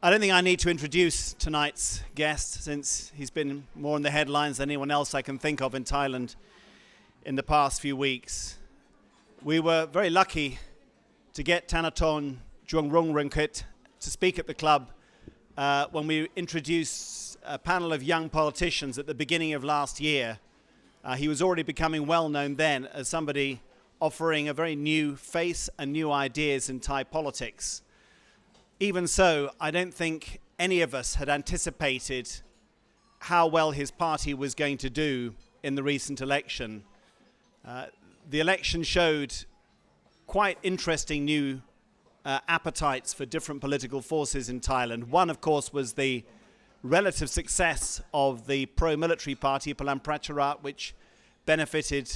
I don't think I need to introduce tonight's guest, since he's been more in the headlines than anyone else I can think of in Thailand in the past few weeks. We were very lucky to get Thanathorn Juangroongruangkit to speak at the club when we introduced a panel of young politicians at the beginning of last year. He was already becoming well known then as somebody offering a very new face and new ideas in Thai politics. Even so, I don't think any of us had anticipated how well his party was going to do in the recent election. The election showed quite interesting new appetites for different political forces in Thailand. One, of course, was the relative success of the pro-military party, Palang Pracharat, which benefited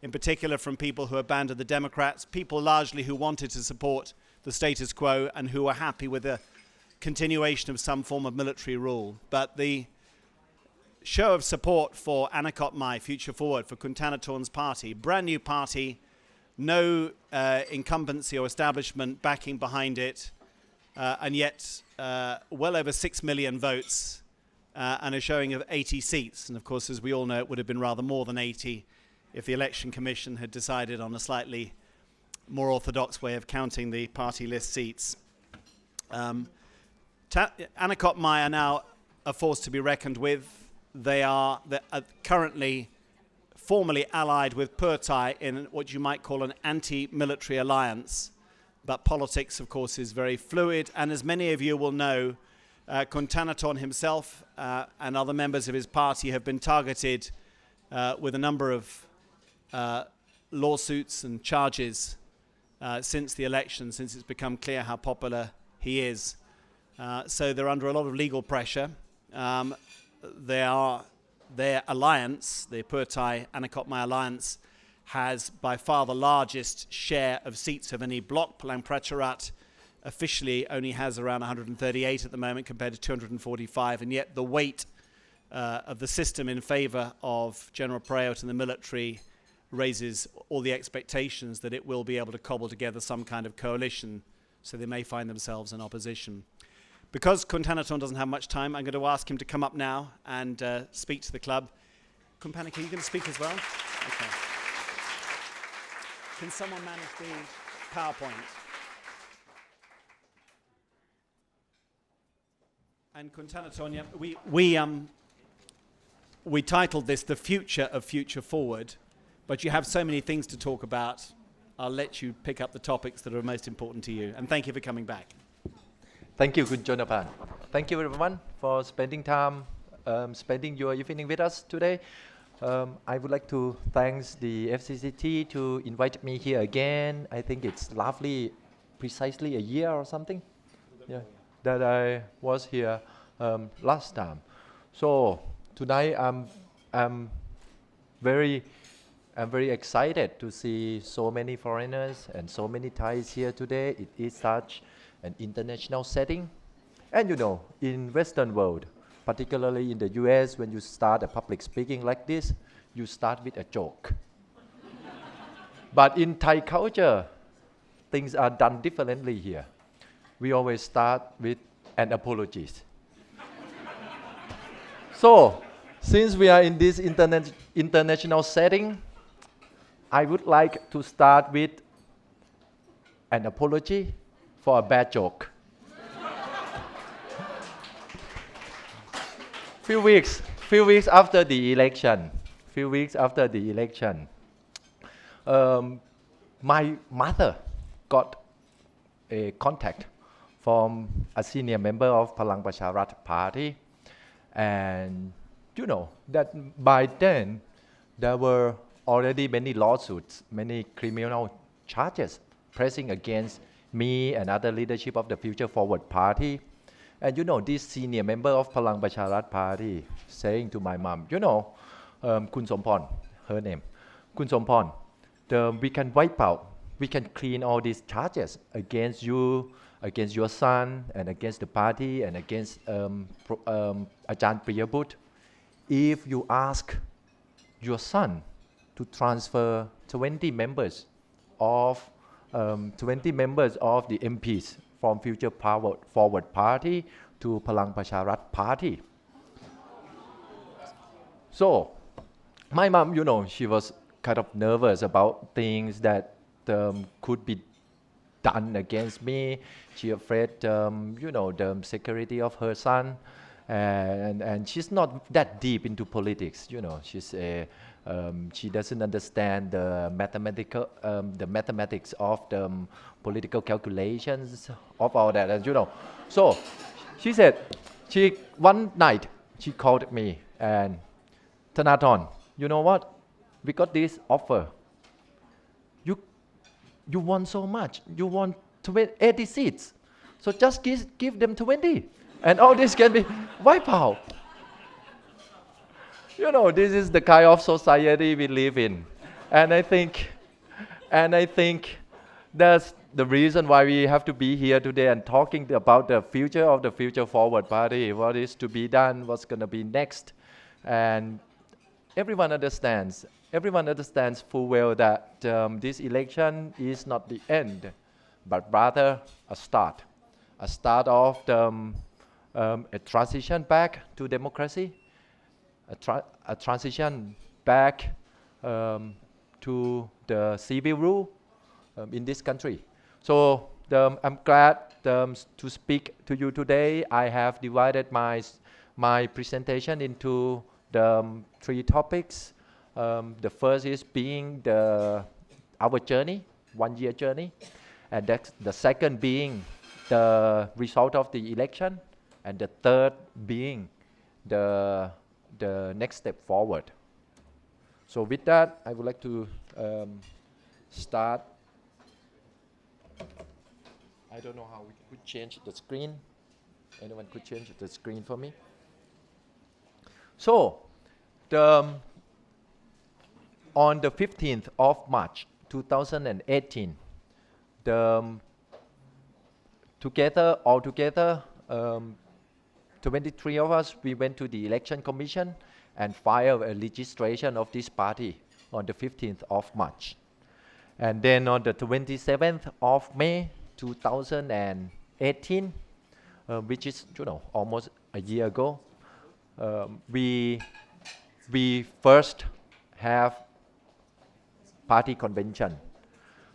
in particular from people who abandoned the Democrats, people largely who wanted to support the status quo and who were happy with the continuation of some form of military rule. But the show of support for Anakot Mai, Future Forward, for Kun Thanathorn's party, brand new party, no incumbency or establishment backing behind it, and yet well over 6 million votes and a showing of 80 seats. And of course, as we all know, it would have been rather more than 80 if the Election Commission had decided on a slightly more orthodox way of counting the party list seats. Anakot Mai are now a force to be reckoned with. They are currently formally allied with Pheu Thai in what you might call an anti-military alliance. But politics, of course, is very fluid. And as many of you will know, Kun Thanathorn himself and other members of his party have been targeted with a number of lawsuits and charges since the election, since it's become clear how popular he is. So they're under a lot of legal pressure. Their alliance, the Pheu Thai Anakot Mai alliance, has by far the largest share of seats of any bloc. Palang Pracharat officially only has around 138 at the moment compared to 245, and yet the weight of the system in favor of General Prayut and the military raises all the expectations that it will be able to cobble together some kind of coalition, so they may find themselves in opposition. Because Kun Thanathorn doesn't have much time, I'm going to ask him to come up now and speak to the club. Kun Panik, are you going to speak as well? Okay. Can someone manage the PowerPoint? And Kun Thanathorn, we titled this The Future of Future Forward, but you have so many things to talk about. I'll let you pick up the topics that are most important to you. And thank you for coming back. Thank you, good Jonathan. Thank you everyone for spending time, spending your evening with us today. I would like to thank the FCCT to invite me here again. I think it's lovely, precisely a year or something, that I was here last time. So tonight I'm very excited to see so many foreigners and so many Thais here today. It is such an international setting. And you know, in Western world, particularly in the US, when you start a public speaking like this, you start with a joke. But in Thai culture, things are done differently here. We always start with an apology. So, since we are in this international setting, I would like to start with an apology for a bad joke. Few weeks after the election, my mother got a contact from a senior member of Palang Pracharat party, and you know that by then there were already many lawsuits, many criminal charges pressing against me and other leadership of the Future Forward party. And you know, this senior member of Palang Pracharat party saying to my mom, you know, Kun Somporn, her name, Kun Somporn, we can wipe out, we can clean all these charges against you, against your son, and against the party, and against Ajahn Priyabut, if you ask your son to transfer 20 members of the MPs from Future Forward Party to Palang Pracharat Party. So, my mom, she was kind of nervous about things that could be done against me. She afraid, the security of her son, and she's not that deep into politics. She doesn't understand the mathematics of the political calculations of all that, and. So, she said, one night she called me and Thanathorn, you know what? We got this offer. You want so much. You want 80 seats. So just give them 20. And all this can be wiped out. This is the kind of society we live in. And I think that's the reason why we have to be here today and talking about the future of the Future Forward Party, what is to be done, what's going to be next. And everyone understands full well that this election is not the end, but rather a start of a transition back to democracy, a transition back to the civil rule in this country. So I'm glad to speak to you today. I have divided my presentation into the three topics. The first is being our journey, 1 year journey, and that's the second being the result of the election, and the third being the next step forward. So with that, I would like to start. I don't know how we could change the screen. Anyone could change the screen for me? So, on the 15th of March 2018, altogether, 23 of us, we went to the election commission and filed a registration of this party on the 15th of March. And then on the 27th of May 2018, which is almost a year ago, we first have party convention.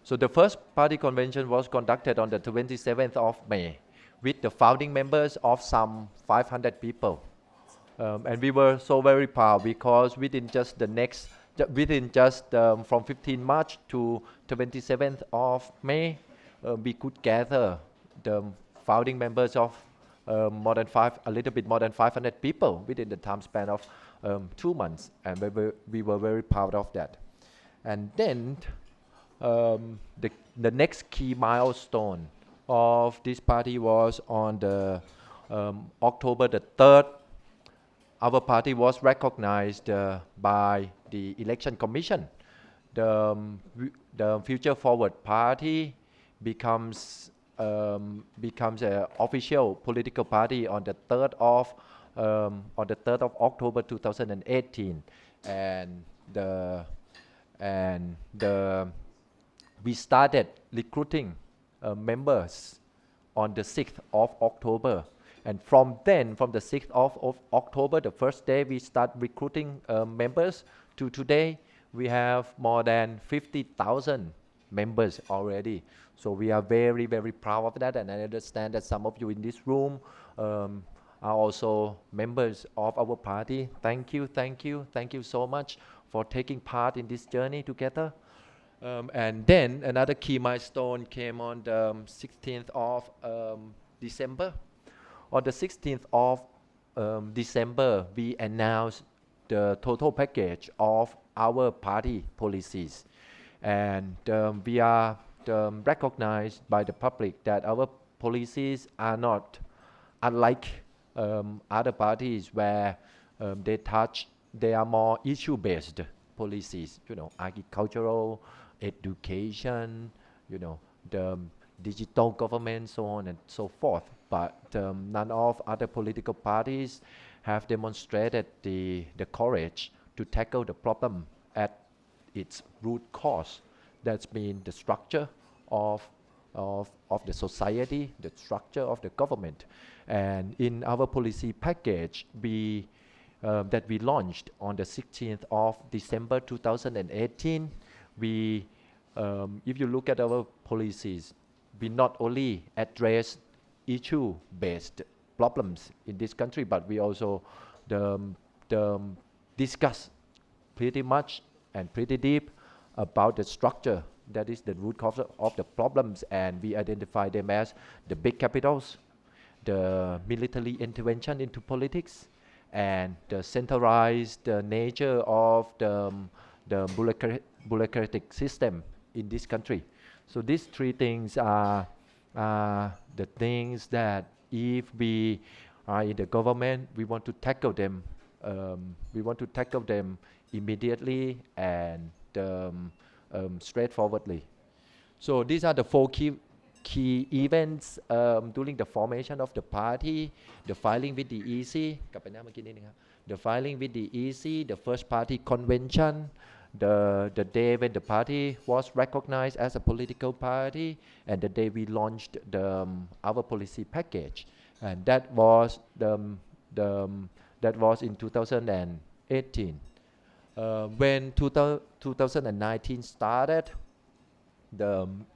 So the first party convention was conducted on the 27th of May with the founding members of some 500 people. And we were so very proud because within just from 15 March to 27th of May, we could gather the founding members of a little bit more than 500 people within the time span of 2 months, and we were very proud of that. And then the next key milestone of this party was on the October the 3rd. Our party was recognized by the election commission. The Future Forward Party becomes an official political party on the 3rd of October 2018, we started recruiting members on the 6th of October. And from the 6th of October, the first day we start recruiting members, to today, we have more than 50,000 members already. So we are very, very proud of that, and I understand that some of you in this room are also members of our party. Thank you so much for taking part in this journey together. And then another key milestone came on the 16th of December. On the 16th of December, we announced the total package of our party policies. And we are recognized by the public that our policies are not unlike other parties where they are more issue-based policies, agricultural, education, the digital government, so on and so forth. But none of other political parties have demonstrated the courage to tackle the problem at its root cause. That's been the structure of of the society, the structure of the government. And in our policy package, that we launched on the 16th of December 2018, if you look at our policies, we not only address issue-based problems in this country, but we also discuss pretty much and pretty deep about the structure that is the root cause of the problems, and we identify them as the big capitals, the military intervention into politics, and the centralized nature of the bureaucratic system in this country. So these three things are the things that if we are in the government, we want to tackle them. We want to tackle them immediately and straightforwardly. So these are the four key events during the formation of the party: the filing with the EC, the filing with the EC, the first party convention, the day when the party was recognized as a political party, and the day we launched our policy package, and that was in 2018. When 2019 started,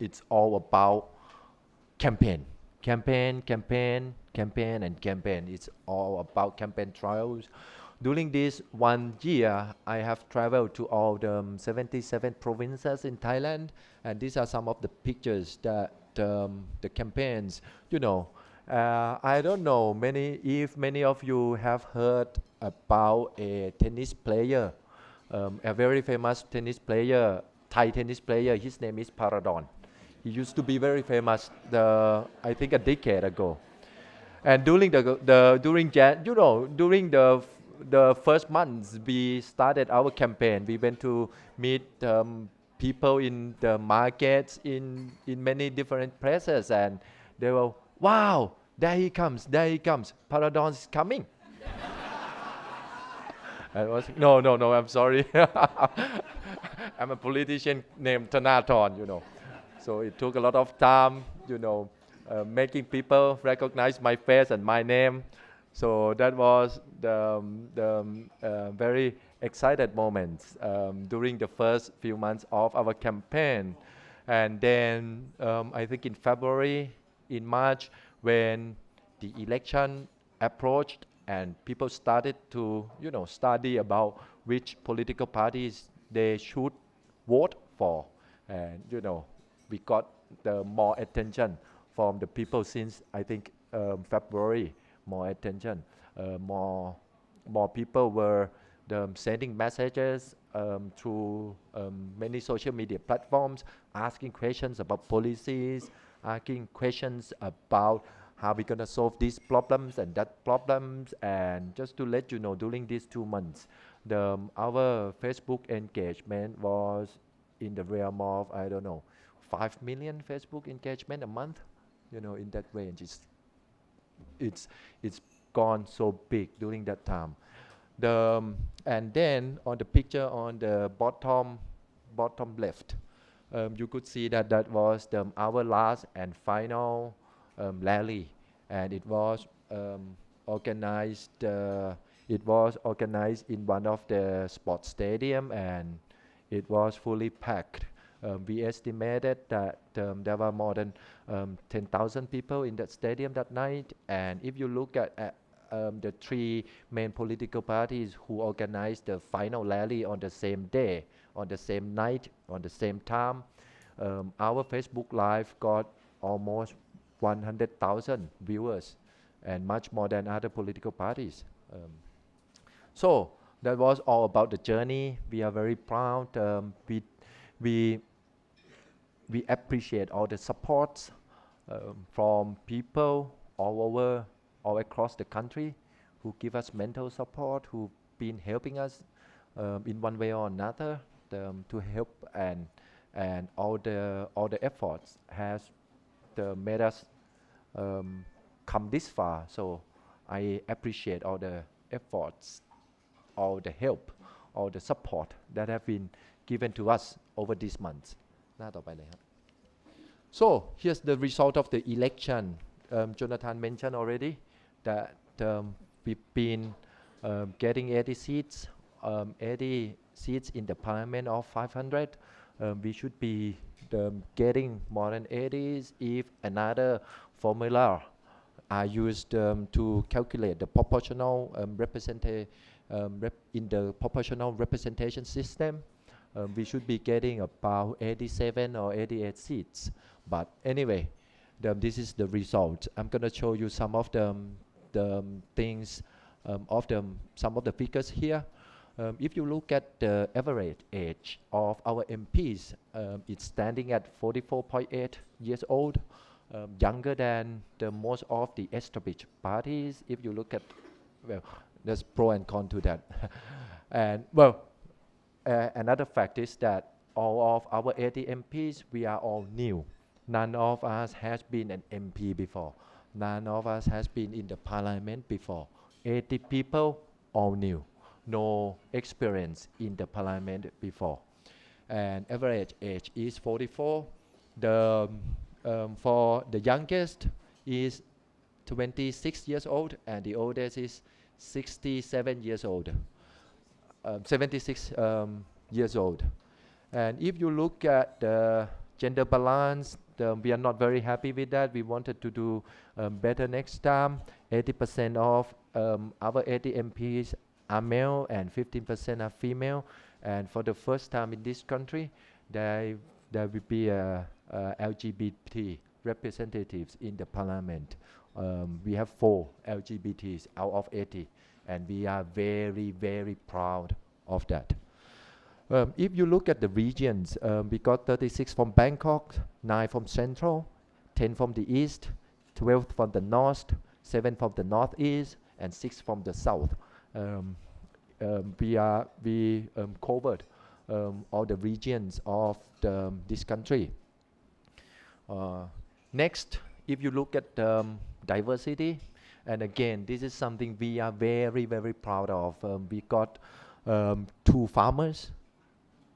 it's all about campaign. It's all about campaign trials. During this 1 year, I have traveled to all the 77 provinces in Thailand, and these are some of the pictures that the campaigns, I don't know if many of you have heard about a tennis player, a very famous tennis player, Thai tennis player. His name is Paradon. He used to be very famous, I think a decade ago. And during the first months, we started our campaign. We went to meet people in the markets in many different places, and they were, wow, there he comes, Paradon is coming. I was, no, I'm sorry. I'm a politician named Thanathorn, So it took a lot of time, making people recognize my face and my name. So that was the very excited moments during the first few months of our campaign. And then I think in February, in March, when the election approached and people started to, study about which political parties they should vote for. And, we got the more attention from the people since, I think, February. More attention, more people were sending messages through many social media platforms, asking questions about policies, asking questions about how we're going to solve these problems and that problems. And just to let you know, during these 2 months, our Facebook engagement was in the realm of, 5 million Facebook engagement a month, in that range. It's gone so big during that time. And then on the picture on the bottom left, you could see that was our last and final rally, and it was organized. It was organized in one of the sports stadium, and it was fully packed. We estimated that there were more than 10,000 people in that stadium that night. And if you look at the three main political parties who organized the final rally on the same day, on the same night, on the same time, our Facebook Live got almost 100,000 viewers, and much more than other political parties. So that was all about the journey. We are very proud. We appreciate all the supports from people all across the country who give us mental support, who've been helping us in one way or another to help, and all the efforts has made us come this far. So I appreciate all the efforts, all the help, all the support that have been given to us over these months. หน้าต่อไปเลยครับ So here's the result of the election. Jonathan mentioned already that we've been getting 80 seats, 80 seats in the parliament of 500. We should be getting more than 80 if another formula are used to calculate the proportional in the proportional representation system. We should be getting about 87 or 88 seats. But anyway, this is the result. I'm going to show you some of the things some of the figures here. If you look at the average age of our MPs, it's standing at 44.8 years old, younger than the most of the established parties. If you look at, well, there's pro and con to that. And well, another fact is that all of our 80 MPs, we are all new. None of us has been an MP before. None of us has been in the parliament before. 80 people, all new. No experience in the parliament before. And average age is 44. For the youngest is 26 years old, and the oldest is 67 years old. 76 years old. And if you look at the gender balance, we are not very happy with that. We wanted to do better next time. 80% of our 80 MPs are male and 15% are female. And for the first time in this country, there will be LGBT representatives in the parliament. We have 4 LGBTs out of 80, and we are very, very proud of that. If you look at the regions, we got 36 from Bangkok, 9 from Central, 10 from the East, 12 from the North, 7 from the Northeast, and 6 from the South. We covered all the regions of this country. Next, if you look at diversity, and again, this is something we are very, very proud of. We got 2 farmers.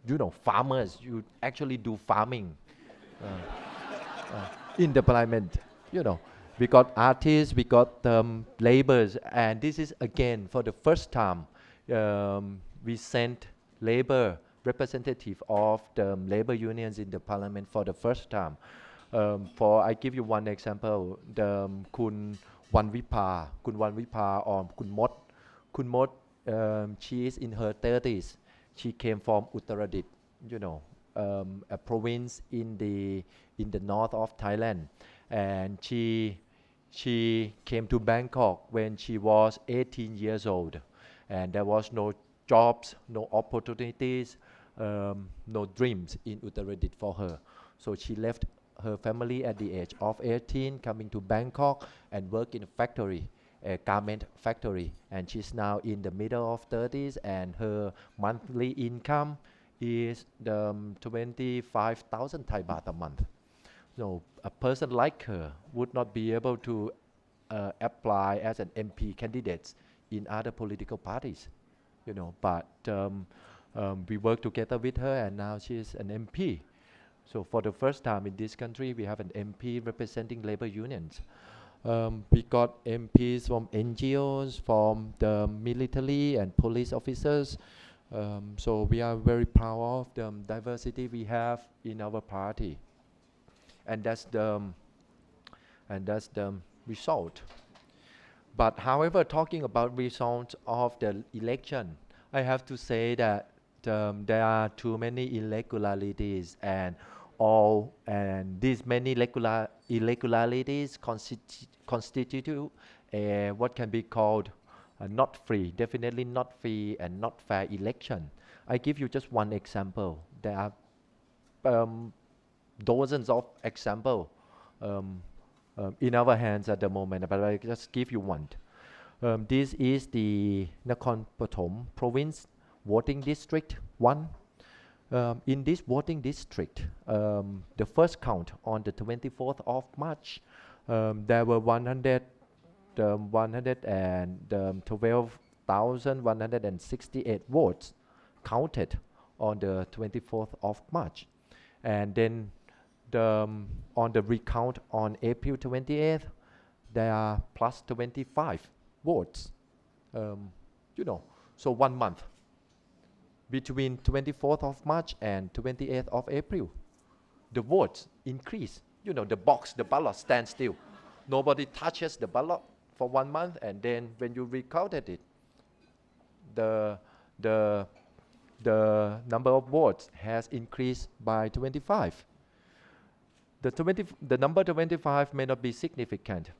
You know, farmers, you actually do farming in the parliament. You know, we got artists, we got laborers, and this is again for the first time we sent labor representative of the labor unions in the parliament for the first time. I give you one example, Kun Wanvipa or Kun Mot, she is in her 30s. She came from Uttaradit, you know, a province in the north of Thailand, and she came to Bangkok when she was 18 years old, and there was no jobs, no opportunities, no dreams in Uttaradit for her. So she left her family at the age of 18, coming to Bangkok and work in a factory, a garment factory, and she's now in the middle of 30s, and her monthly income is 25,000 Thai baht a month. So a person like her would not be able to apply as an MP candidate in other political parties, you know, but we work together with her, and now she's an MP. So for the first time in this country, we have an MP representing labor unions. We got MPs from NGOs, from the military and police officers. So we are very proud of the diversity we have in our party, and that's the result. But however, talking about results of the election, I have to say that there are too many irregularities, and these many irregularities constitute what can be called not free, definitely not free and not fair election. I give you just one example. There are dozens of examples in our hands at the moment, but I just give you one. This is the Nakhon Pathom province voting district 1. In this voting district, the first count on the 24th of March, there were 112,168 votes counted on the 24th of March. And then on the recount on April 28th, there are plus 25 votes. So 1 month between 24th of March and 28th of April, the votes increase. The ballot stands still. Nobody touches the ballot for 1 month, and then when you recounted it, the number of votes has increased by 25. The number 25 may not be significant.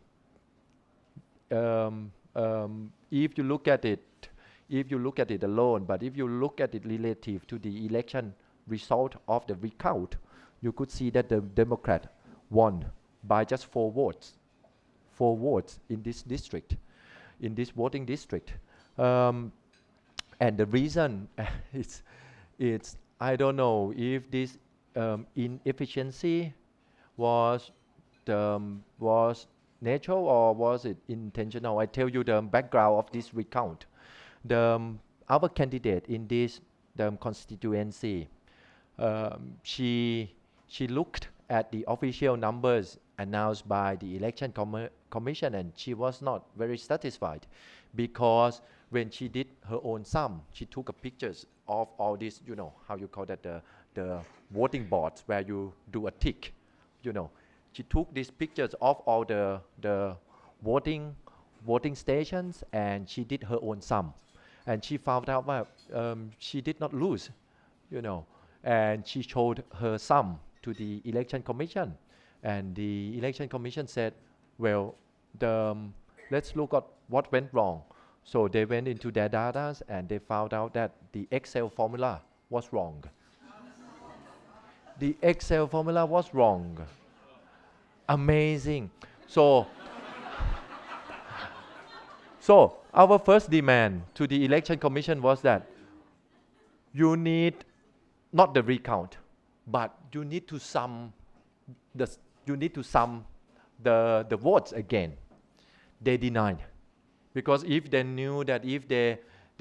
If you look at it alone, but if you look at it relative to the election result of the recount, you could see that the Democrat won by just 4 votes. 4 votes in this district, in this voting district. And the reason it's I don't know if this inefficiency was natural or was it intentional. I tell you the background of this recount. Our candidate in this constituency, she looked at the official numbers announced by the election commission, and she was not very satisfied, because when she did her own sum, she took pictures of all this, how you call that, the voting boards where you do a tick, She took these pictures of all the voting stations, and she did her own sum, and she found out that she did not lose, and she showed her sum to the election commission, and the election commission said, well, let's look at what went wrong. So they went into their data and they found out that the Excel formula was wrong. The Excel formula was wrong. Amazing. So our first demand to the election commission was that you need not the recount, but you need to sum the votes again. They denied, because if they knew that if they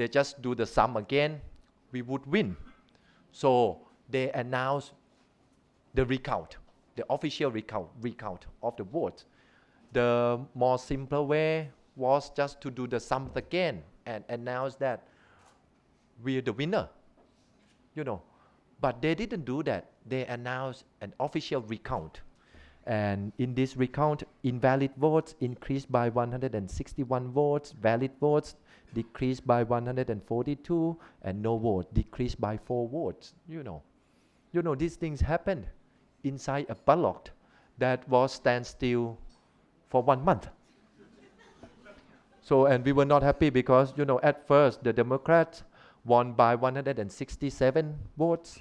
just do the sum again, we would win. So they announced the recount, the official recount of the votes. The more simpler way was just to do the sums again and announce that we're the winner, But they didn't do that. They announced an official recount. And in this recount, invalid votes increased by 161 votes, valid votes decreased by 142, and no vote decreased by 4 votes. These things happened inside a ballot that was standstill for 1 month. So, and we were not happy because, at first the Democrats won by 167 votes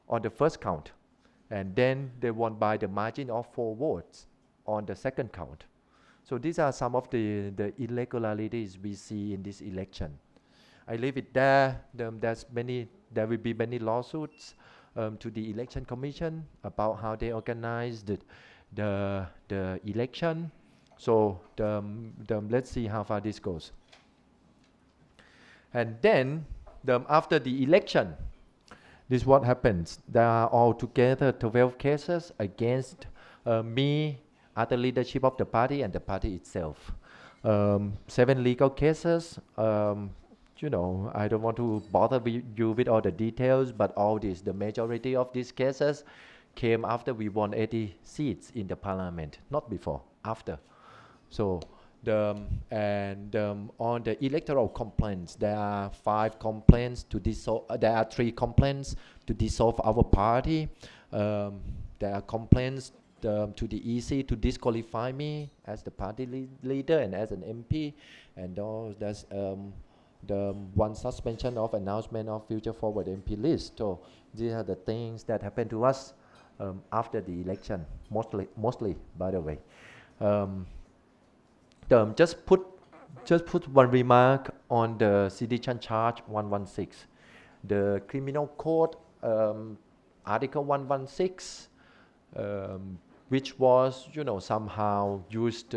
on the first count. And then they won by the margin of 4 votes on the second count. So these are some of the irregularities we see in this election. I leave it there. There will be many lawsuits to the election commission about how they organized the election. So let's see how far this goes. And then after the election, this is what happens. There are altogether 12 cases against me, other leadership of the party, and the party itself. 7 legal cases. I don't want to bother you with all the details, but the majority of these cases came after we won 80 seats in the parliament, not before, after. So on the electoral complaints, there are 5 complaints to dissolve. There are 3 complaints to dissolve our party. There are complaints to the EC to disqualify me as the party leader and as an MP, and there's the 1 suspension of announcement of future forward MP list. So these are the things that happened to us after the election, mostly, by the way. Just put one remark on the sedition charge 116. The criminal code article 116, which was somehow used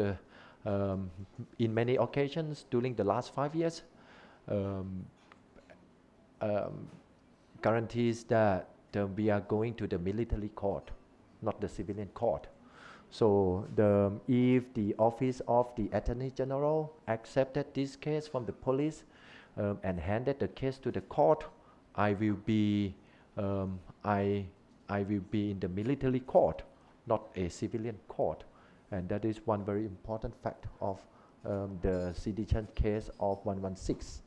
in many occasions during the last 5 years, guarantees that we are going to the military court, not the civilian court. So if the office of the Attorney General accepted this case from the police and handed the case to the court, I will be in the military court, not a civilian court, and that is one very important fact of the sedition case of 116.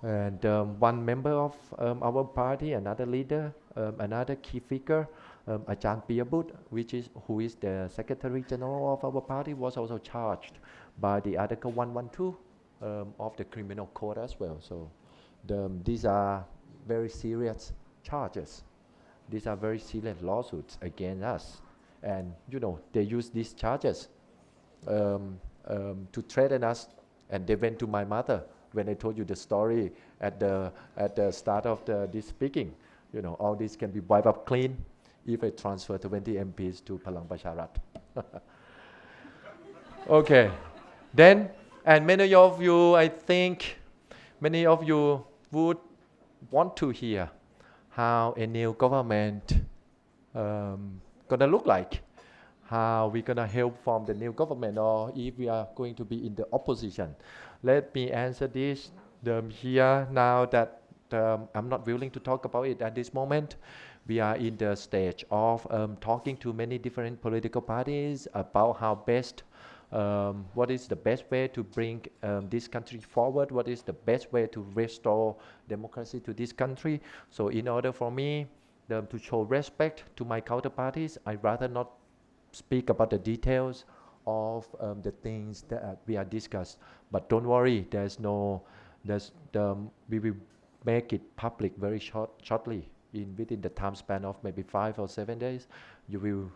And one member of our party, another leader, another key figure, Ajahn Piyabut, who is the Secretary General of our party, was also charged by the Article 112 of the Criminal Code as well. So these are very serious charges. These are very serious lawsuits against us. And they use these charges to threaten us. And they went to my mother when I told you the story at the start of this speaking. All this can be wiped up clean if I transfer 20 MPs to Palang Pracharat. Okay. Then, and many of you, I think, many of you would want to hear how a new government gonna look like, how we're gonna help from the new government, or if we are going to be in the opposition. Let me answer this here now that I'm not willing to talk about it at this moment. We are in the stage of talking to many different political parties about how best, what is the best way to bring this country forward, what is the best way to restore democracy to this country. So in order for me to show respect to my counterparties, I'd rather not speak about the details of the things that we are discussed. But don't worry, we will make it public very shortly. Within the time span of maybe 5 or 7 days, you will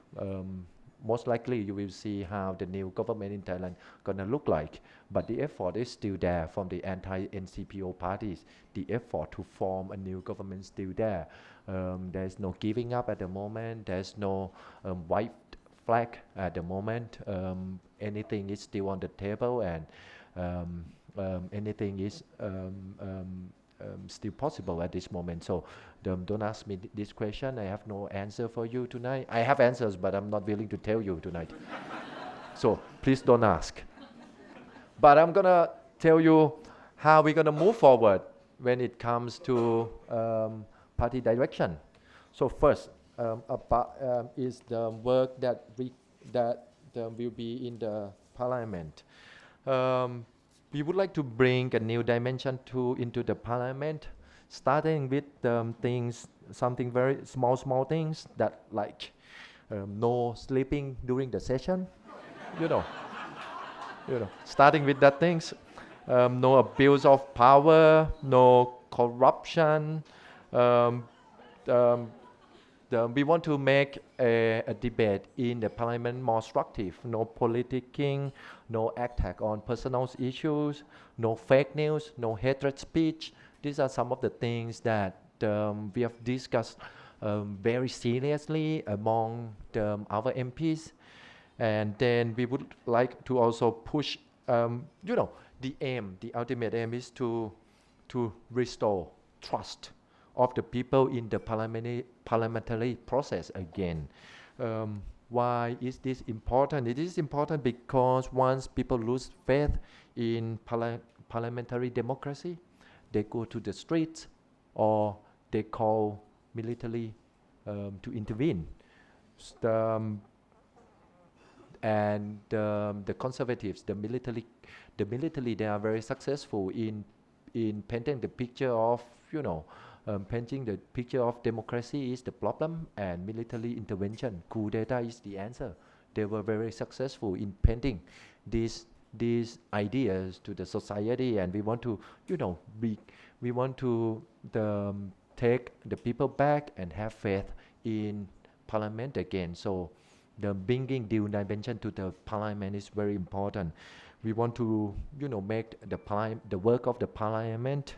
most likely you will see how the new government in Thailand gonna look like. But the effort is still there from the anti-NCPO parties. The effort to form a new government is still there. There's no giving up at the moment. There's no white flag at the moment. Anything is still on the table, and anything is still possible at this moment. So don't ask me this question. I have no answer for you tonight. I have answers, but I'm not willing to tell you tonight. So please don't ask. But I'm gonna tell you how we're gonna move forward when it comes to party direction. So first, is the work that will be in the parliament. We would like to bring a new dimension into the parliament, starting with something very small things that like no sleeping during the session, starting with that things, no abuse of power, no corruption. We want to make a debate in the parliament more constructive. No politicking, no attack on personal issues, no fake news, no hatred speech. These are some of the things that we have discussed very seriously among our MPs. And then we would like to also push, the ultimate aim is to restore trust of the people in the parliamentary process again. Why is this important? It is important because once people lose faith in parliamentary democracy, they go to the streets or they call military to intervene. And the conservatives, the military, they are very successful in painting the picture of, painting the picture of democracy is the problem and military intervention, coup d'etat is the answer. They were very successful in painting these ideas to the society, and we want to, we want to take the people back and have faith in parliament again. So the bringing new dimension to the parliament is very important. We want to, make the work of the parliament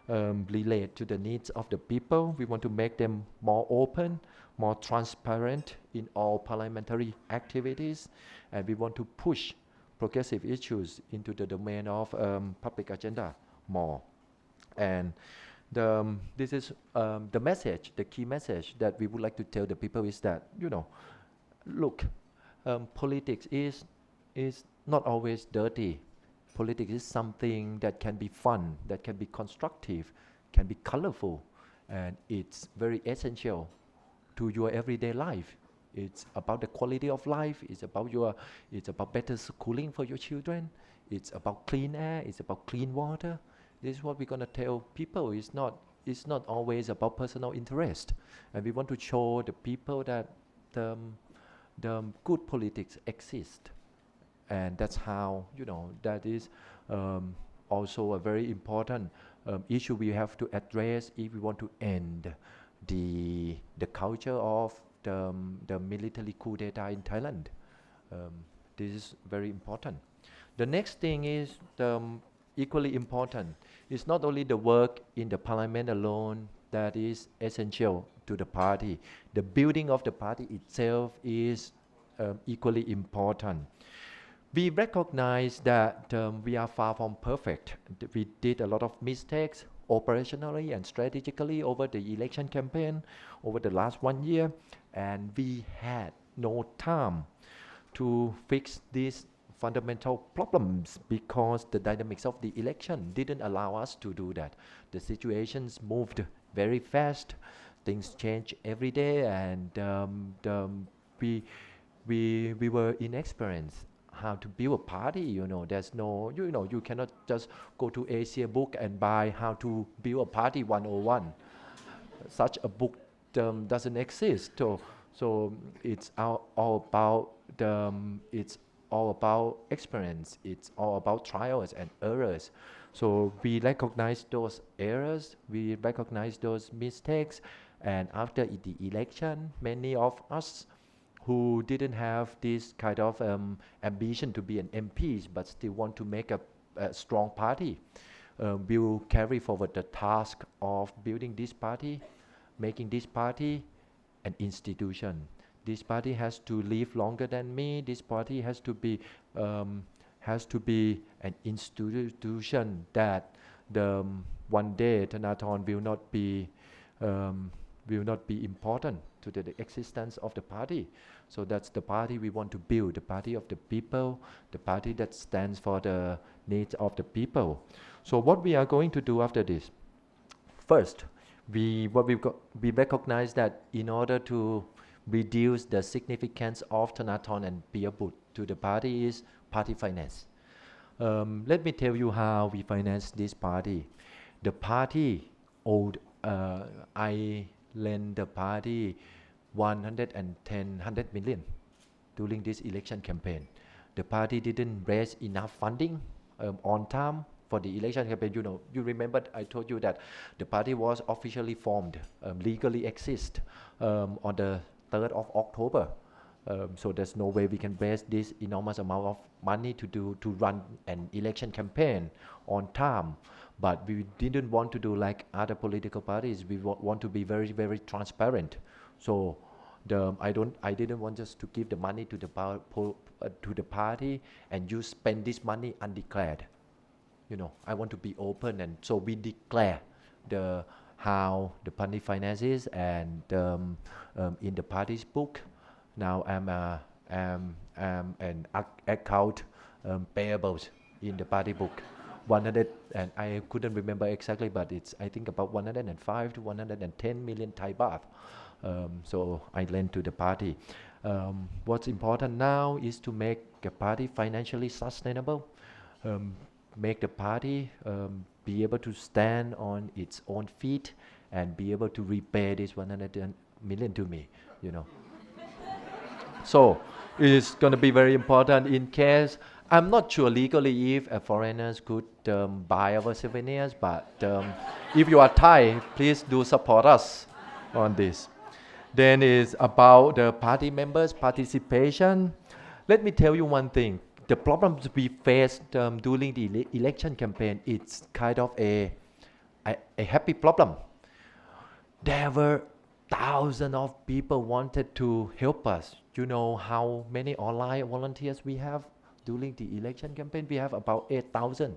relate to the needs of the people. We want to make them more open, more transparent in all parliamentary activities, and we want to push progressive issues into the domain of public agenda more. And this is the message, the key message that we would like to tell the people is that, look, politics is not always dirty. Politics is something that can be fun, that can be constructive, can be colorful, and it's very essential to your everyday life. It's about the quality of life. It's about better schooling for your children. It's about clean air. It's about clean water. This is what we're gonna tell people. It's not always about personal interest, and we want to show the people that the good politics exist, and that's how that is also a very important issue we have to address if we want to end the culture of the military coup d'etat in Thailand. This is very important. The next thing is equally important. It's not only the work in the parliament alone that is essential to the party. The building of the party itself is equally important. We recognize that we are far from perfect. We did a lot of mistakes operationally and strategically over the election campaign over the last 1 year, and we had no time to fix these fundamental problems because the dynamics of the election didn't allow us to do that. The situations moved very fast, things change every day, and we were inexperienced how to build a party. There's no, you cannot just go to Asia book and buy how to build a party 101. Such a book doesn't exist. So it's all about experience. It's all about trials and errors. So we recognize those errors, we recognize those mistakes, and after the election, many of us who didn't have this kind of ambition to be an MPs but still want to make a strong party will carry forward the task of building this party, making this party an institution. This party has to live longer than me. This party has to be an institution that one day Thanathorn will not be important to the existence of the party. So that's the party we want to build, the party of the people, the party that stands for the needs of the people. So what we are going to do after this? First, we recognize that in order to reduce the significance of Thanathorn and Piyabut to the party is party finance. Let me tell you how we finance this party. The party owed, I lend the party 100 million during this election campaign. The party didn't raise enough funding on time for the election campaign. You remember I told you that the party was officially formed, legally exist on the 3rd of October. So there's no way we can raise this enormous amount of money to run an election campaign on time. But we didn't want to do like other political parties. We want to be very, very transparent. So I didn't want just to give the money to the party and you spend this money undeclared. I want to be open, and so we declare how the party finances, and in the party's book. Now I'm an account payables in the party book. 100, and I couldn't remember exactly, but it's I think about 105 to 110 million Thai baht. So I lend to the party. What's important now is to make the party financially sustainable, make the party be able to stand on its own feet and be able to repay this 100 million to me. So it's going to be very important in case. I'm not sure legally if foreigners could buy our souvenirs, but if you are Thai, please do support us on this. Then it's about the party members' participation. Let me tell you one thing. The problems we faced during the election campaign, it's kind of a happy problem. There were thousands of people wanted to help us. You know how many online volunteers we have? During the election campaign, we have about 8,000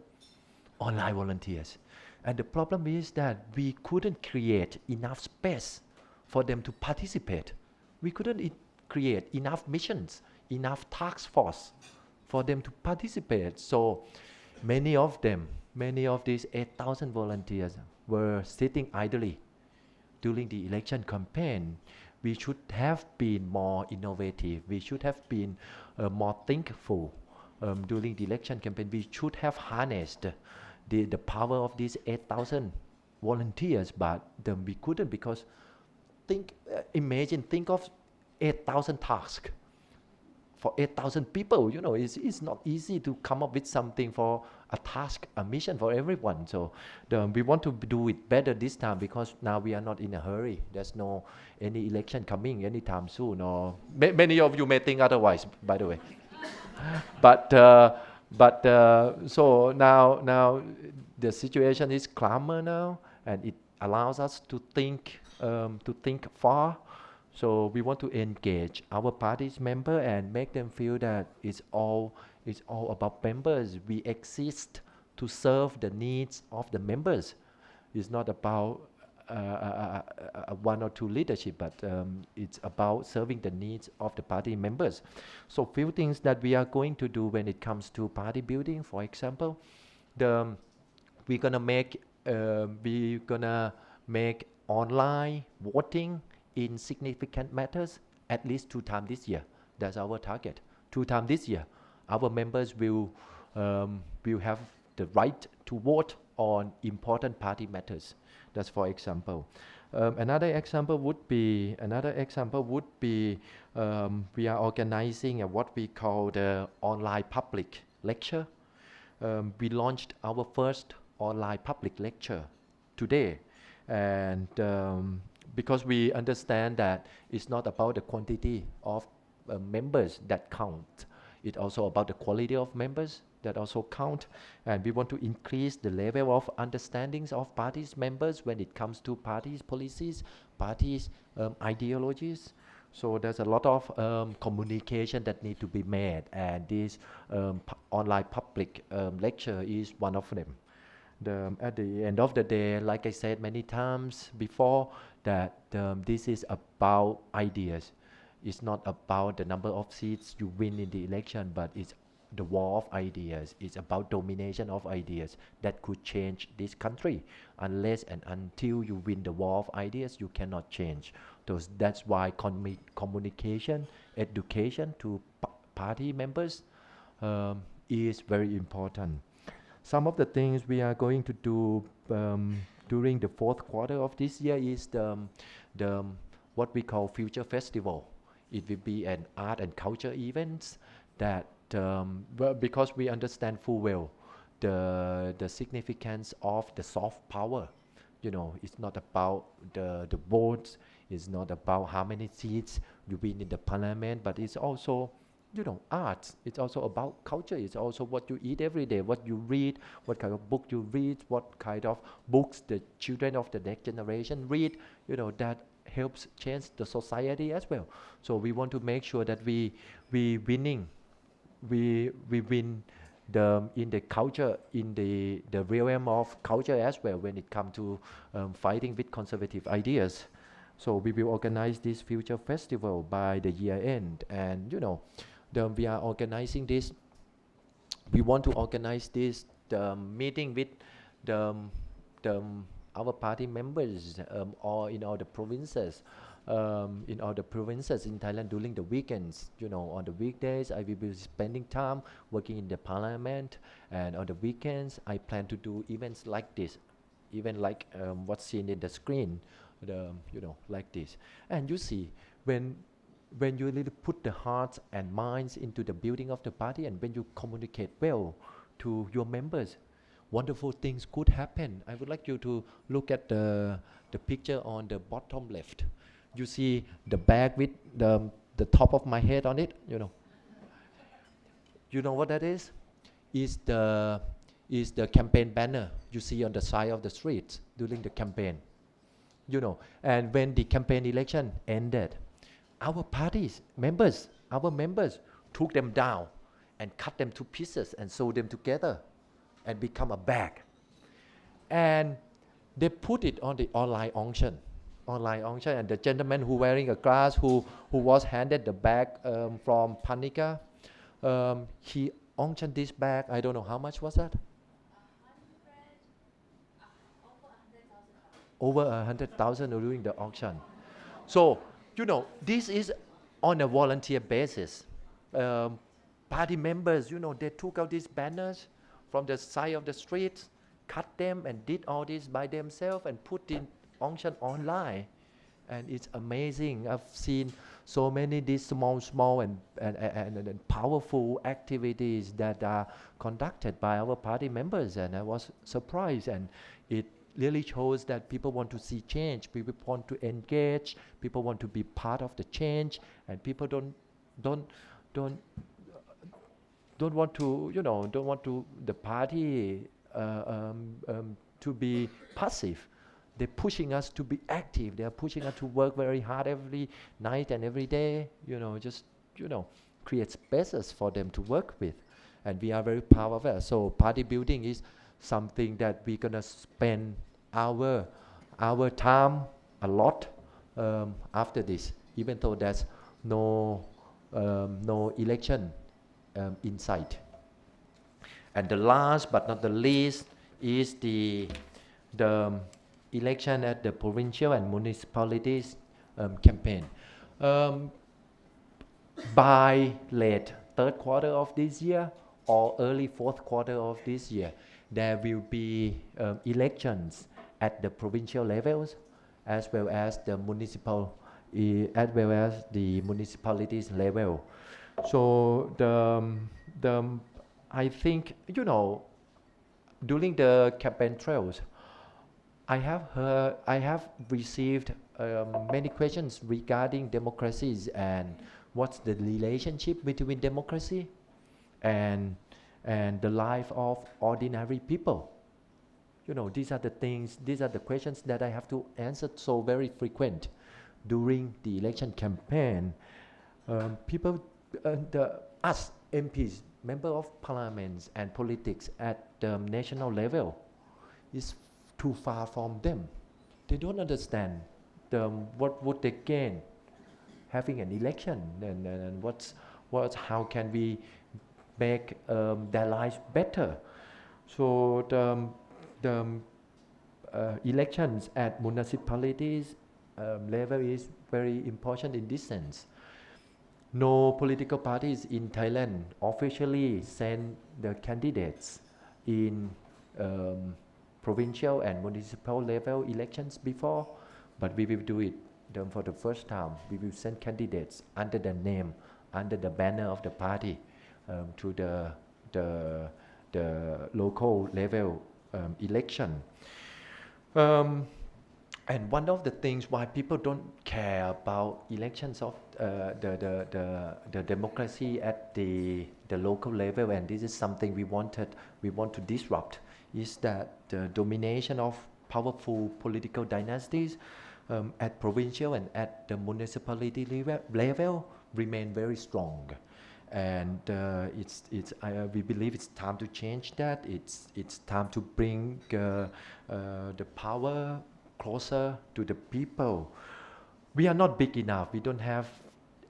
online volunteers. And the problem is that we couldn't create enough space for them to participate. We couldn't create enough missions, enough task force for them to participate. So many of these 8,000 volunteers were sitting idly during the election campaign. We should have been more innovative. We should have been more thinkful during the election campaign. We should have harnessed the power of these 8,000 volunteers, but we couldn't, because think of 8,000 tasks for 8,000 people. It's not easy to come up with something for a task, a mission for everyone. So we want to do it better this time, because now we are not in a hurry. There's no any election coming anytime soon, or many of you may think otherwise, by the way. So now the situation is calmer now, and it allows us to think far. So we want to engage our party's member and make them feel that it's all about members. We exist to serve the needs of the members. It's not about one or two leadership, but it's about serving the needs of the party members. So few things that we are going to do when it comes to party building. For example, we're gonna make online voting in significant matters at least 2 times this year. That's our target. 2 times this year, our members will have the right to vote on important party matters. That's for example. Another example would be we are organizing what we call the online public lecture. We launched our first online public lecture today, and because we understand that it's not about the quantity of members that count, it's also about the quality of members that also count, and we want to increase the level of understandings of parties members when it comes to parties policies, parties ideologies. So there's a lot of communication that need to be made, and this online public lecture is one of them. At the end of the day, like I said many times before, that this is about ideas. It's not about the number of seats you win in the election, but it's the war of ideas. It's about domination of ideas that could change this country. Unless and until you win the war of ideas, you cannot change. That's why communication, education to party members is very important. Some of the things we are going to do during the 4th quarter of this year is the what we call Future Festival. It will be an art and culture events that because we understand full well the significance of the soft power. It's not about the votes, it's not about how many seats you win in the parliament, but it's also arts. It's also about culture. It's also what you eat every day, what you read, what kind of book you read, what kind of books the children of the next generation read. That helps change the society as well. So we want to make sure that we win in the culture, in the realm of culture as well, when it comes to fighting with conservative ideas. So we will organize this future festival by the year end, and we are organizing this. We want to organize this meeting with our party members or in all the provinces. In Thailand during the weekends. On the weekdays I will be spending time working in the parliament, and on the weekends I plan to do events like this, even like what's seen in the screen, like this. And you see, when you really put the hearts and minds into the building of the party, and when you communicate well to your members, wonderful things could happen. I would like you to look at the picture on the bottom left. You see the bag with the top of my head on it. You know what that is? Is the campaign banner you see on the side of the streets during the campaign. And when the campaign election ended, our party's members, took them down and cut them to pieces and sew them together and become a bag. And they put it on the online auction. online auction, and the gentleman who wearing a glass who was handed the bag from Panika, he auctioned this bag. I don't know how much was that. Over 100,000 during the auction. So this is on a volunteer basis. Party members, they took out these banners from the side of the streets, cut them, and did all this by themselves and put in auction online. And it's amazing. I've seen so many these small and powerful activities that are conducted by our party members, and I was surprised. And it really shows that people want to see change, people want to engage, people want to be part of the change, and people don't want to the party to be passive. They're pushing us to be active. They are pushing us to work very hard every night and every day. Create spaces for them to work with, and we are very proud of that. So party building is something that we're gonna spend our time a lot after this, even though there's no election in sight. And the last but not the least is the election at the provincial and municipalities campaign. By late third quarter of this year or early fourth quarter of this year, there will be elections at the provincial levels as well as the municipalities level. So I think during the campaign trails, I have received many questions regarding democracies and what's the relationship between democracy and the life of ordinary people. These are the questions that I have to answer so very frequent during the election campaign. Us MPs, member of parliaments and politics at the national level is too far from them. They don't understand what would they gain having an election, and how can we make their lives better. So the elections at municipalities level is very important in this sense. No political parties in Thailand officially send the candidates in provincial and municipal level elections before, but we will do it for the first time. We will send candidates under the name, under the banner of the party to the local level election. And one of the things why people don't care about elections of the democracy at the local level, and this is something we want to disrupt, is that the domination of powerful political dynasties at provincial and at the municipality level remain very strong. And we believe it's time to change that. It's time to bring the power closer to the people. We are not big enough. We don't have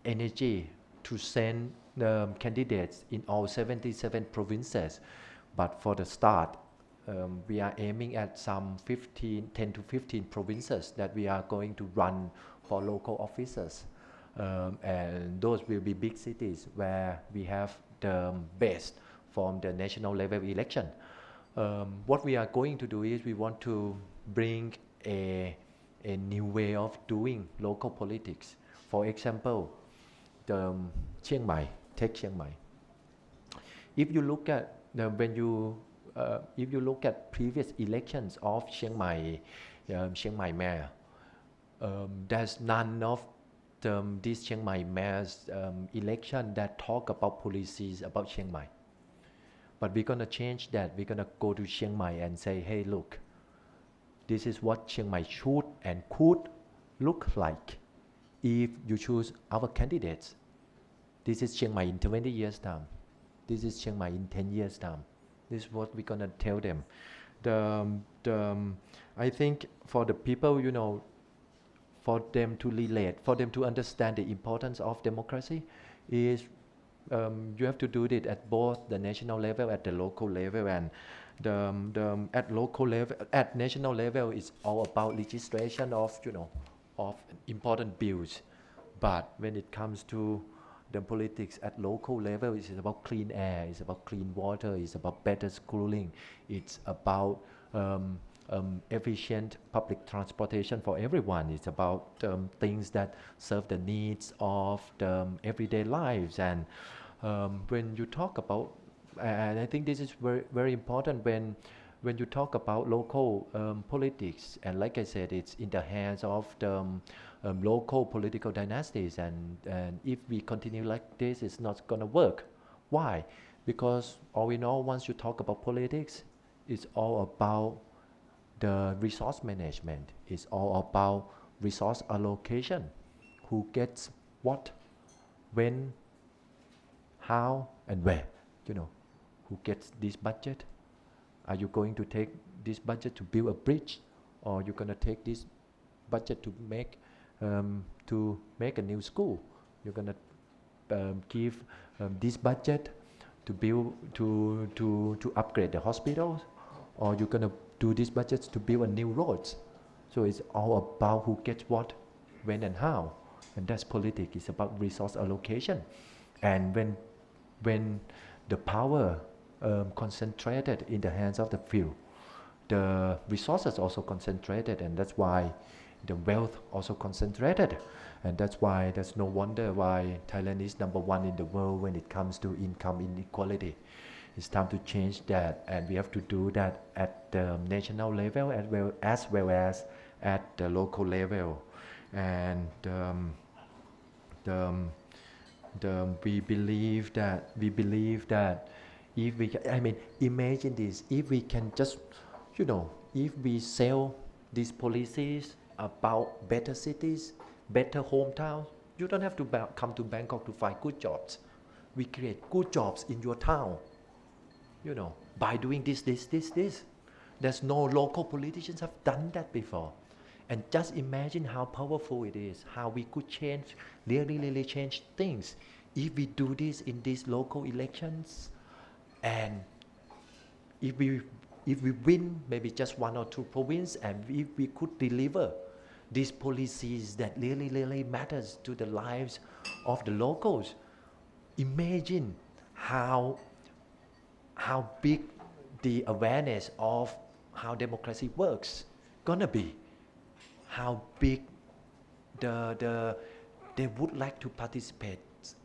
energy to send candidates in all 77 provinces. But for the start, we are aiming at some 10 to 15 provinces that we are going to run for local officers. And those will be big cities where we have the best from the national level election. What we are going to do is we want to bring a new way of doing local politics. For example, Chiang Mai, take Chiang Mai. If you look at if you look at previous elections of Chiang Mai mayor, there's none of this Chiang Mai mayor's election that talk about policies about Chiang Mai. But we're gonna change that. We're gonna go to Chiang Mai and say, hey, look, this is what Chiang Mai should and could look like if you choose our candidates. This is Chiang Mai in 20 years time. This is Chiang Mai in 10 years time. This is what we're gonna tell them. I think for the people, for them to relate, for them to understand the importance of democracy, is you have to do it at both the national level, at the local level, and at local level, at national level, it's all about legislation of of important bills. But when it comes to the politics at local level, it's about clean air, it's about clean water, it's about better schooling, it's about efficient public transportation for everyone. It's about things that serve the needs of the everyday lives. And when you talk about, and I think this is very, very important, when you talk about local politics, and like I said, it's in the hands of the local political dynasties, and if we continue like this, it's not going to work. Why? Because all we know, once you talk about politics, it's all about the resource management. It's all about resource allocation. Who gets what, when, how, and where? Who gets this budget? Are you going to take this budget to build a bridge, or you're going to take this budget to make a new school? You're going to give this budget to build to upgrade the hospitals, or you're going to do these budgets to build a new roads? So it's all about who gets what, when, and how, and that's politics. It's about resource allocation. And when the power concentrated in the hands of the few, the resources also concentrated, and that's why the wealth also concentrated, and that's why there's no wonder why Thailand is number one in the world when it comes to income inequality. It's time to change that, and we have to do that at the national level as well as at the local level. And we believe that if we can, imagine this, if we can just, if we sell these policies about better cities, better hometowns, you don't have to come to Bangkok to find good jobs. We create good jobs in your town, by doing this. There's no local politicians have done that before. And just imagine how powerful it is, how we could change, really change things if we do this in these local elections. And if we win maybe just one or two provinces, and if we could deliver these policies that really matters to the lives of the locals, imagine how big the awareness of how democracy works gonna be, how big they would like to participate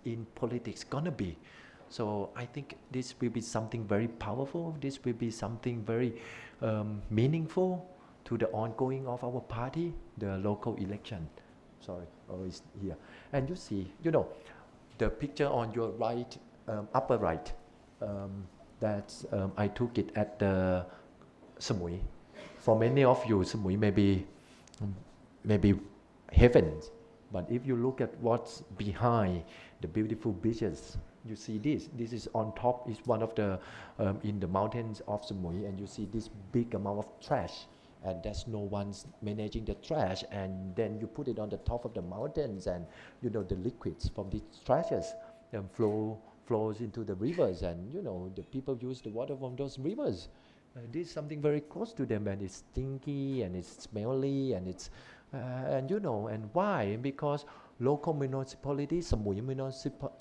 in politics gonna be. So I think this will be something very powerful. This will be something very meaningful to the ongoing of our party, the local election. Sorry, always here. And you see, the picture on your right, upper right, that's I took it at the Samui. For many of you, Samui maybe heaven, but if you look at what's behind the beautiful beaches, you see this is on top, is one of the in the mountains of Samui, and you see this big amount of trash, and there's no one's managing the trash, and then you put it on the top of the mountains, and the liquids from these trashes flows into the rivers, and the people use the water from those rivers. This is something very close to them, and it's stinky and it's smelly, and it's and why? Because local municipalities, Samui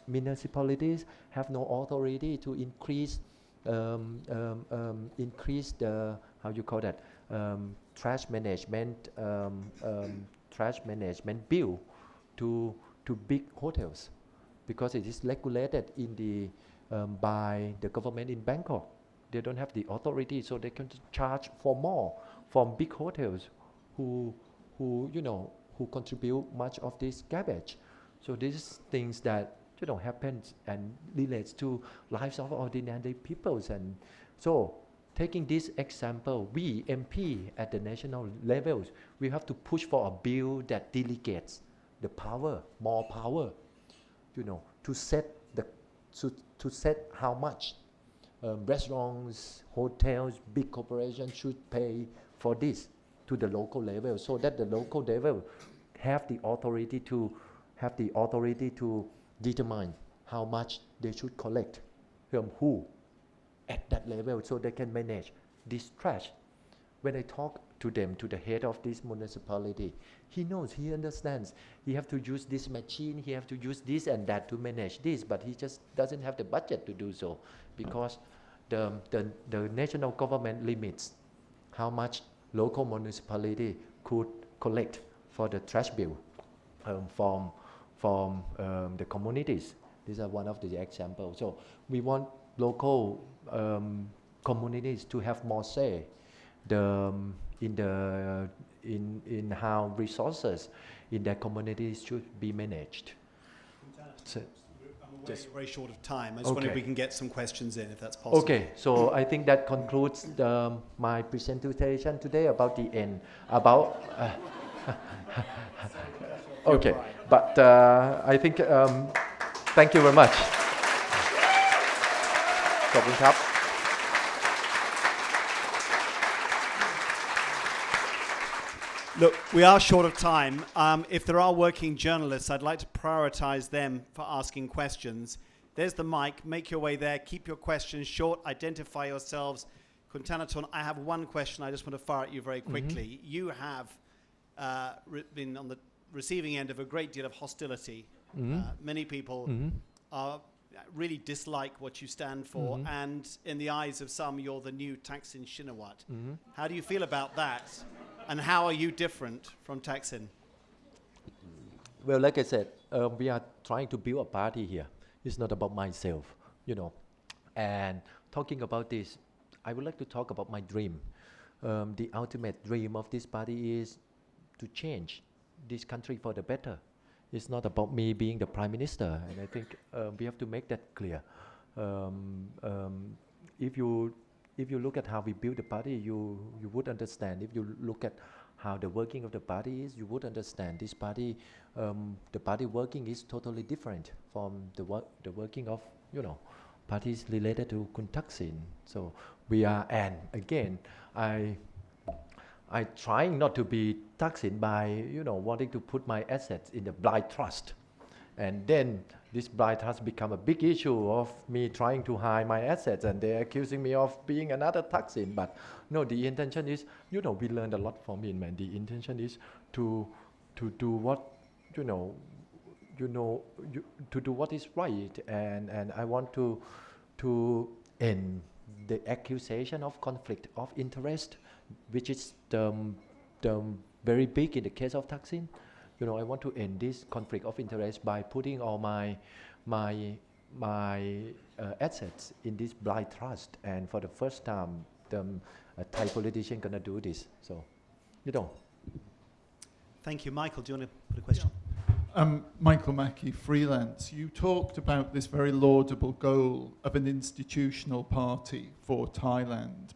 municipalities have no authority to increase the trash management bill to big hotels, because it is regulated by the government in Bangkok. They don't have the authority, so they can charge for more from big hotels who contribute much of this garbage. So these things that happens and relates to lives of ordinary peoples. And so taking this example, we MP at the national levels, we have to push for a bill that delegates the power, more power, to set how much restaurants, hotels, big corporations should pay for this to the local level, so that the local level have the authority to determine how much they should collect from who at that level, so they can manage this trash. When I talk to them, to the head of this municipality, he knows, he understands. He have to use this machine, he have to use this and that to manage this, but he just doesn't have the budget to do so, because the national government limits how much local municipality could collect for the trash bill from the communities. These are one of the examples. So we want local communities to have more say in how resources in their communities should be managed. So, we're very short of time. I just wonder if we can get some questions in, if that's possible. Okay, so I think that concludes my presentation today about the end. About okay, but I think thank you very much. ขอบคุณครับ Look, we are short of time. If there are working journalists, I'd like to prioritize them for asking questions. There's the mic. Make your way there. Keep your questions short. Identify yourselves. Kun Thanathorn, I have one question I just want to fire at you very quickly. You have been on the receiving end of a great deal of hostility. Many people are really dislike what you stand for, and in the eyes of some, you're the new Thaksin Shinawat. How do you feel about that? And how are you different from Thaksin? Well, like I said, we are trying to build a party here. It's not about myself, you know. And talking about this, I would like to talk about my dream. The ultimate dream of this party is to change this country for the better. It's not about me being the prime minister, and I think we have to make that clear. If you look at how we build the party, you would understand. If you look at how the working of the party is, you would understand this party. The party working is totally different from the working of, you know, parties related to Kun Thaksin. So we are, and again, I trying not to be Thaksin by, you know, wanting to put my assets in the blind trust. And then this blind trust become a big issue of me trying to hide my assets, and they're accusing me of being another Thaksin. But no, the intention is, you know, we learned a lot from him, and the intention is to do what, to do what is right, and I want to end the accusation of conflict of interest, which is very big in the case of Thaksin. You know, I want to end this conflict of interest by putting all my assets in this blind trust. And for the first time, a Thai politician gonna do this. So, you know. Thank you, Michael. Do you want to put a question? Michael Mackey, freelance. You talked about this very laudable goal of an institutional party for Thailand.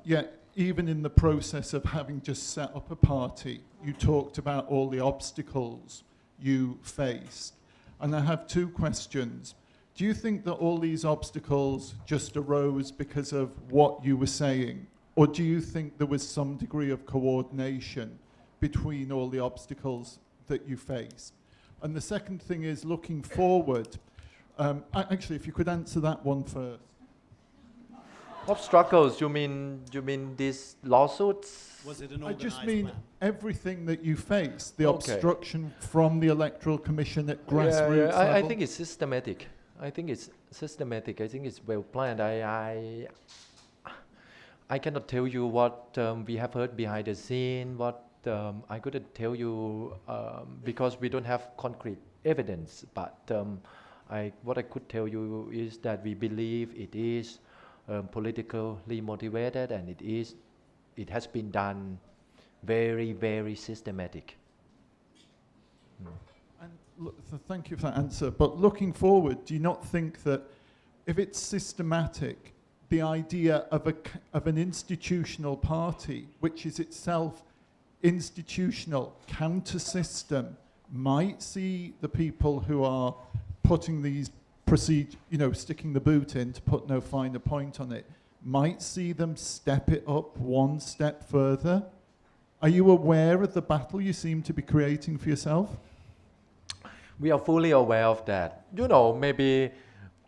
Yet, even in the process of having just set up a party, you talked about all the obstacles you faced. And I have two questions. Do you think that all these obstacles just arose because of what you were saying? Or do you think there was some degree of coordination between all the obstacles that you faced? And the second thing is, looking forward, actually, if you could answer that one first. Of struggles, you mean these lawsuits? Was it an I organized just mean plan? everything that you faced, the Okay. obstruction from the Electoral Commission at grassroots level. I think it's systematic. I think it's systematic. I think it's well planned. I cannot tell you what we have heard behind the scene. What I couldn't tell you because we don't have concrete evidence. But what I could tell you is that we believe it is politically motivated, and it has been done very, very systematic. And look, so thank you for that answer. But looking forward, do you not think that if it's systematic, the idea of an institutional party, which is itself institutional, counter-system, might see the people who are putting these sticking the boot in, to put no finer point on it, might see them step it up one step further? Are you aware of the battle you seem to be creating for yourself? We are fully aware of that. You know, maybe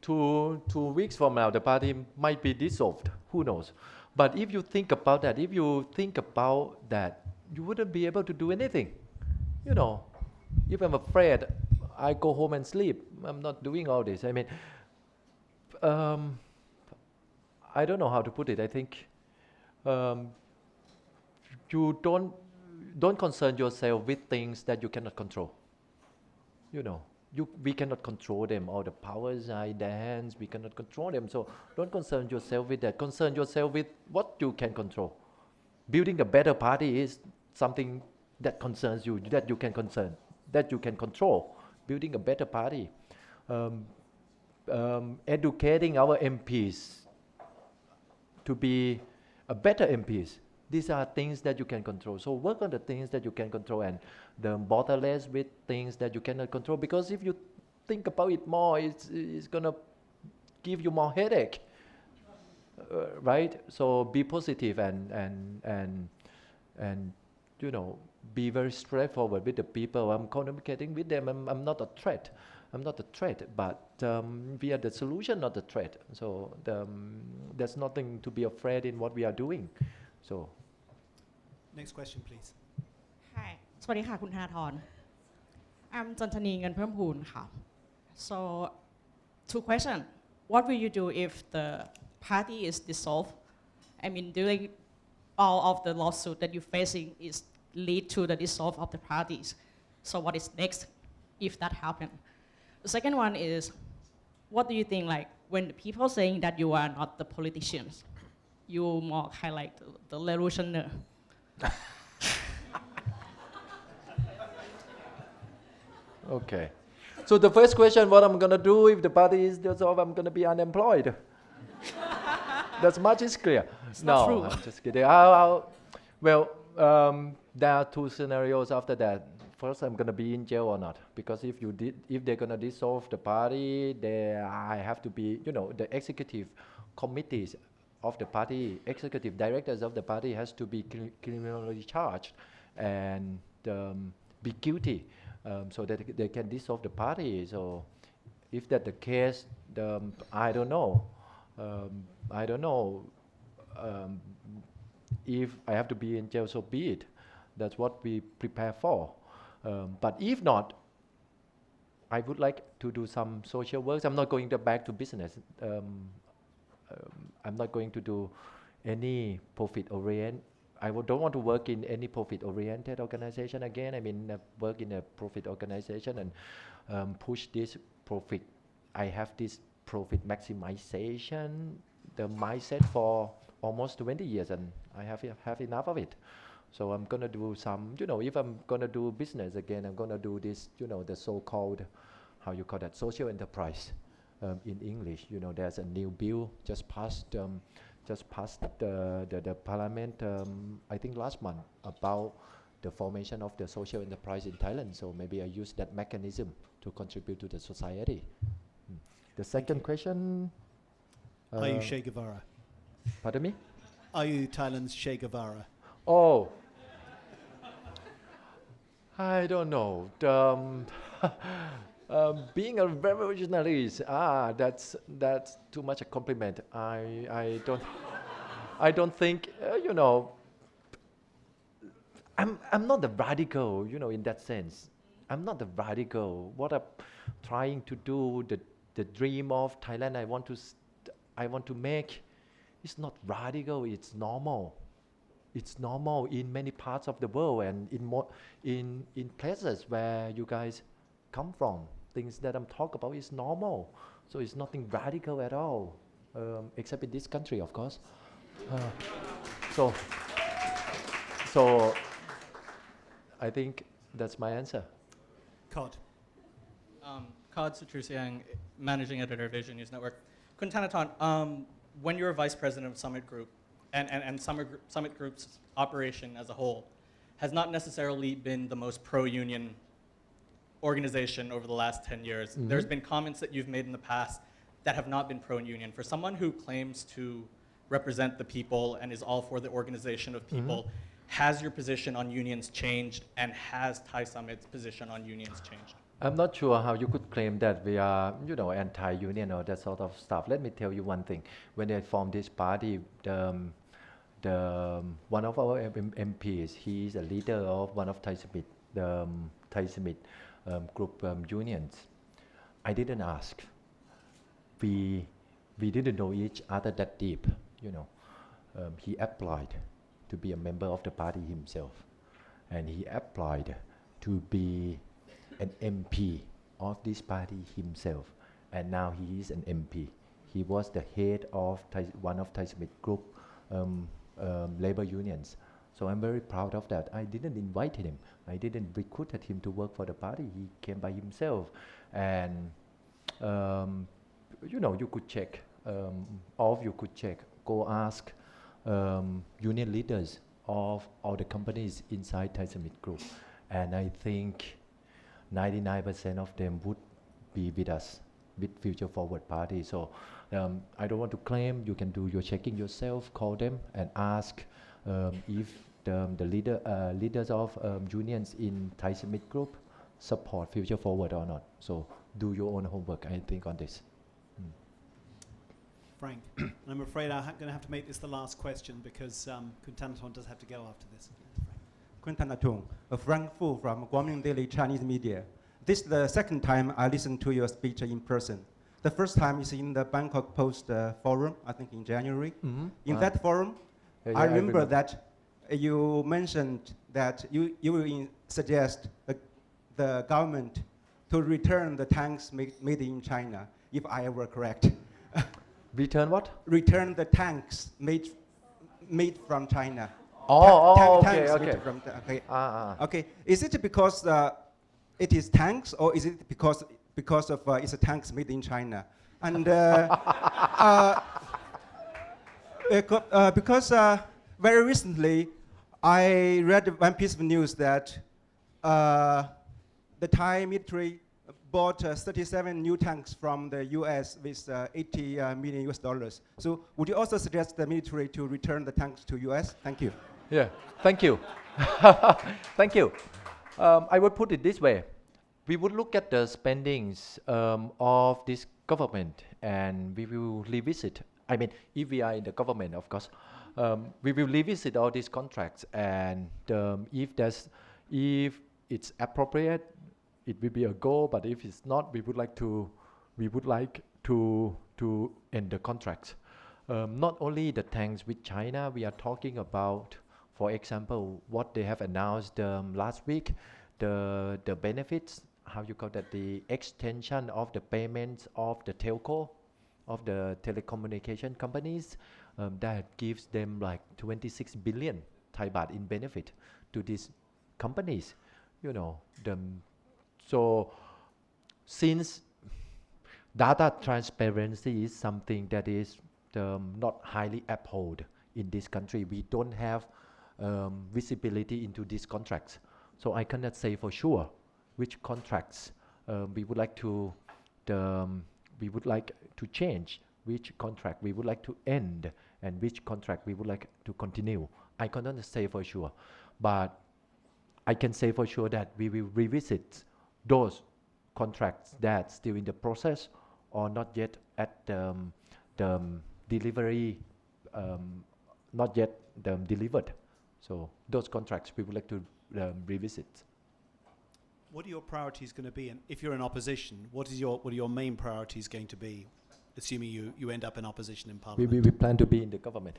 two weeks from now, the party might be dissolved. Who knows? But if you think about that, you wouldn't be able to do anything. You know, if I'm afraid, I go home and sleep. I'm not doing all this. I mean, I don't know how to put it. I think you don't concern yourself with things that you cannot control. You know, we cannot control them. All the powers are in their hands. We cannot control them. So don't concern yourself with that. Concern yourself with what you can control. Building a better party is something that concerns you, that you can control. Building a better party. Educating our MPs to be a better MPs. These are things that you can control. So work on the things that you can control and don't bother less with things that you cannot control. Because if you think about it more, it's gonna give you more headache, right? So be positive and you know, be very straightforward with the people. I'm communicating with them. I'm not a threat. But we are the solution, not the threat. So there's nothing to be afraid in what we are doing. So, next question, please. Hi สวัสดีค่ะคุณธนาธร I'm จันทนีเงินเพิ่มพูนค่ะ So two questions. What will you do if the party is dissolved? I mean, doing all of the lawsuit that you're facing is lead to the dissolve of the parties. So what is next if that happens? The second one is, what do you think, like, when the people saying that you are not the politicians, you more kind of like the revolutionary? okay. So the first question, what I'm gonna do if the party is dissolved, I'm gonna be unemployed. That's much is clear. Not true. I'm just kidding. Well, there are two scenarios after that. First, I'm gonna be in jail or not, because if they're gonna dissolve the party, I have to be, you know, the executive committees of the party, executive directors of the party has to be criminally charged and be guilty, so that they can dissolve the party. So, if that's the case, I don't know. If I have to be in jail, so be it. That's what we prepare for. But if not, I would like to do some social work. I'm not going back to business. I'm not going to do any profit-oriented. Don't want to work in any profit-oriented organization again. I mean, work in a profit organization and push this profit. I have this profit maximization, the mindset for almost 20 years, and I have enough of it. So I'm gonna do some, you know, if I'm gonna do business again, I'm gonna do this, you know, the so-called, how you call that, social enterprise in English. You know, there's a new bill just passed the parliament, I think last month, about the formation of the social enterprise in Thailand. So maybe I use that mechanism to contribute to the society. The second question. Are you Che Guevara? Pardon me? Are you Thailand's Che Guevara? Oh, I don't know. Being a revolutionary is that's too much a compliment. I don't think you know. I'm not the radical, you know, in that sense. I'm not the radical. What I'm trying to do, the dream of Thailand, I want to make. It's not radical. It's normal. It's normal in many parts of the world and in places where you guys come from. Things that I'm talking about is normal. So it's nothing radical at all, except in this country, of course. So I think that's my answer. Cod. Cod Satrusiang, Managing Editor of Vision News Network. Kun Thanathorn, when you were Vice President of Summit Group, and Summit Group's operation as a whole has not necessarily been the most pro-union organization over the last 10 years. Mm-hmm. There's been comments that you've made in the past that have not been pro-union. For someone who claims to represent the people and is all for the organization of people, has your position on unions changed, and has Thai Summit's position on unions changed? I'm not sure how you could claim that we are, anti-union or that sort of stuff. Let me tell you one thing. When they formed this party, one of our MPs, he is a leader of one of Thai Summit group unions. I didn't ask. We didn't know each other that deep, He applied to be a member of the party himself, and he applied to be an MP of this party himself, and now he is an MP. He was the head of one of Thai Summit group labor unions. So I'm very proud of that. I didn't invite him. I didn't recruit him to work for the party. He came by himself, and you could check. All of you could check. Go ask union leaders of all the companies inside Thai Summit Group, and I think 99% of them would be with us, with Future Forward Party. So I don't want to claim. You can do your checking yourself. Call them and ask if the leaders of unions in Thai Summit Group support Future Forward or not. So do your own homework, I think, on this. Frank, I'm afraid I'm going to have to make this the last question because Thanathorn does have to go after this. Thanathorn, Frank Fu from Guangming Daily Chinese Media. This is the second time I listened to your speech in person. The first time is in the Bangkok Post forum, I think in January. Mm-hmm. In that forum, I remember that you mentioned that you will suggest the government to return the tanks made in China, if I were correct. Return what? Return the tanks made from China. Okay. Okay. Is it because it is tanks, or is it because of it's a tanks made in China? And because very recently I read one piece of news that the Thai military bought 37 new tanks from the US with $80 million US. So would you also suggest the military to return the tanks to US? Thank you. Yeah, thank you. Thank you. I would put it this way. We would look at the spendings of this government, and we will revisit. I mean, if we are in the government, of course, we will revisit all these contracts, and if it's appropriate, it will be a goal. But if it's not, we would like to end the contracts. Not only the tanks with China, we are talking about, for example, what they have announced last week, the benefits, how you call that, the extension of the payments of the telco, of the telecommunication companies, that gives them like 26 billion Thai baht in benefit to these companies. So since data transparency is something that is not highly upheld in this country, we don't have visibility into these contracts. So I cannot say for sure which contracts we would like to change, which contract we would like to end, and which contract we would like to continue. I cannot say for sure, but I can say for sure that we will revisit those contracts that still in the process or not yet at the delivery, not yet delivered. So those contracts we would like to revisit. What are your priorities going to be? And if you're in opposition, what are your main priorities going to be, assuming you end up in opposition in Parliament? We plan to be in the government.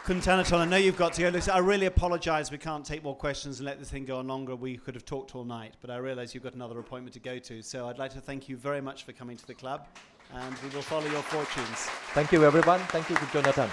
Thanathorn, I know you've got to go. Listen, I really apologise. We can't take more questions and let this thing go on longer. We could have talked all night, but I realise you've got another appointment to go to. So I'd like to thank you very much for coming to the club, and we will follow your fortunes. Thank you, everyone. Thank you to Jonathan.